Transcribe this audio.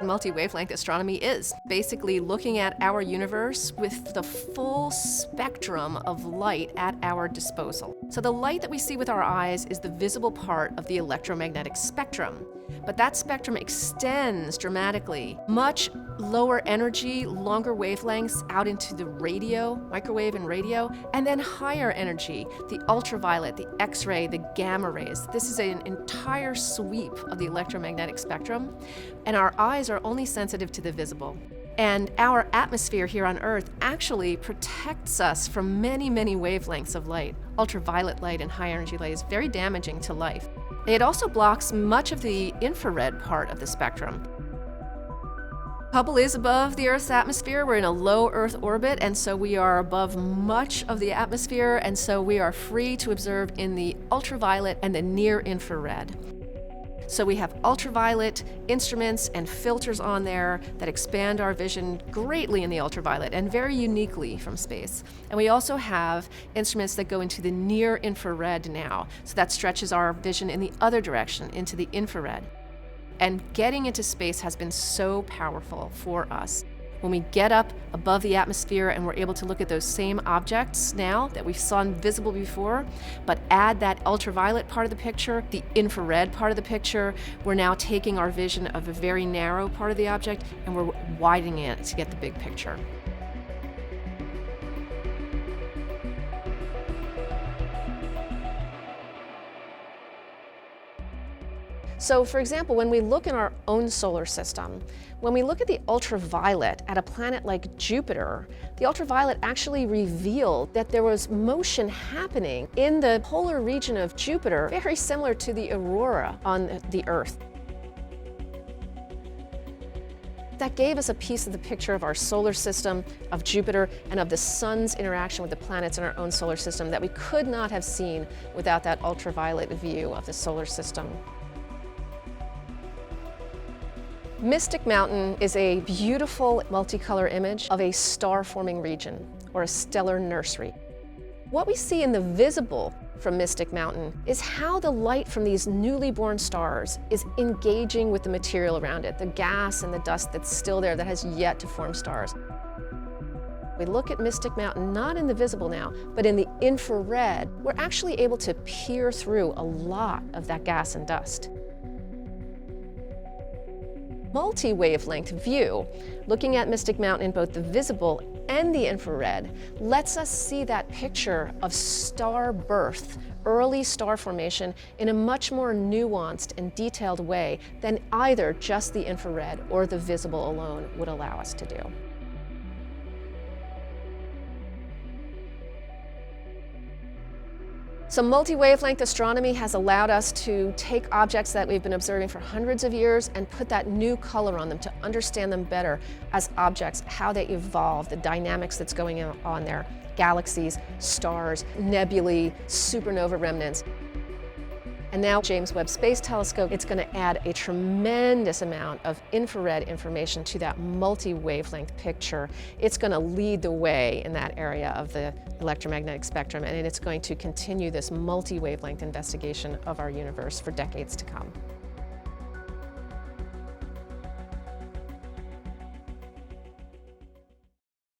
Multi-wavelength astronomy is basically looking at our universe with the full spectrum of light at our disposal. So the light that we see with our eyes is the visible part of the electromagnetic spectrum. But that spectrum extends dramatically, much lower energy, longer wavelengths out into the radio, microwave and radio, and then higher energy, the ultraviolet, the X-ray, the gamma rays. This is an entire sweep of the electromagnetic spectrum, and our eyes are only sensitive to the visible. And our atmosphere here on Earth actually protects us from many, many wavelengths of light. Ultraviolet light and high energy light is very damaging to life. It also blocks much of the infrared part of the spectrum. Hubble is above the Earth's atmosphere. We're in a low Earth orbit, and so we are above much of the atmosphere, and so we are free to observe in the ultraviolet and the near infrared. So we have ultraviolet instruments and filters on there that expand our vision greatly in the ultraviolet and very uniquely from space. And we also have instruments that go into the near infrared now. So that stretches our vision in the other direction, into the infrared. And getting into space has been so powerful for us. When we get up above the atmosphere and we're able to look at those same objects now that we saw invisible before, but add that ultraviolet part of the picture, the infrared part of the picture, we're now taking our vision of a very narrow part of the object and we're widening it to get the big picture. So, for example, when we look in our own solar system, when we look at the ultraviolet at a planet like Jupiter, the ultraviolet actually revealed that there was motion happening in the polar region of Jupiter, very similar to the aurora on the Earth. That gave us a piece of the picture of our solar system, of Jupiter, and of the sun's interaction with the planets in our own solar system that we could not have seen without that ultraviolet view of the solar system. Mystic Mountain is a beautiful multicolor image of a star-forming region, or a stellar nursery. What we see in the visible from Mystic Mountain is how the light from these newly born stars is engaging with the material around it, the gas and the dust that's still there that has yet to form stars. We look at Mystic Mountain not in the visible now, but in the infrared. We're actually able to peer through a lot of that gas and dust. Multi-wavelength view, looking at Mystic Mountain in both the visible and the infrared, lets us see that picture of star birth, early star formation, in a much more nuanced and detailed way than either just the infrared or the visible alone would allow us to do. So multi-wavelength astronomy has allowed us to take objects that we've been observing for hundreds of years and put that new color on them to understand them better as objects, how they evolve, the dynamics that's going on there, galaxies, stars, nebulae, supernova remnants. And now James Webb Space Telescope, it's going to add a tremendous amount of infrared information to that multi-wavelength picture. It's going to lead the way in that area of the electromagnetic spectrum, and it's going to continue this multi-wavelength investigation of our universe for decades to come.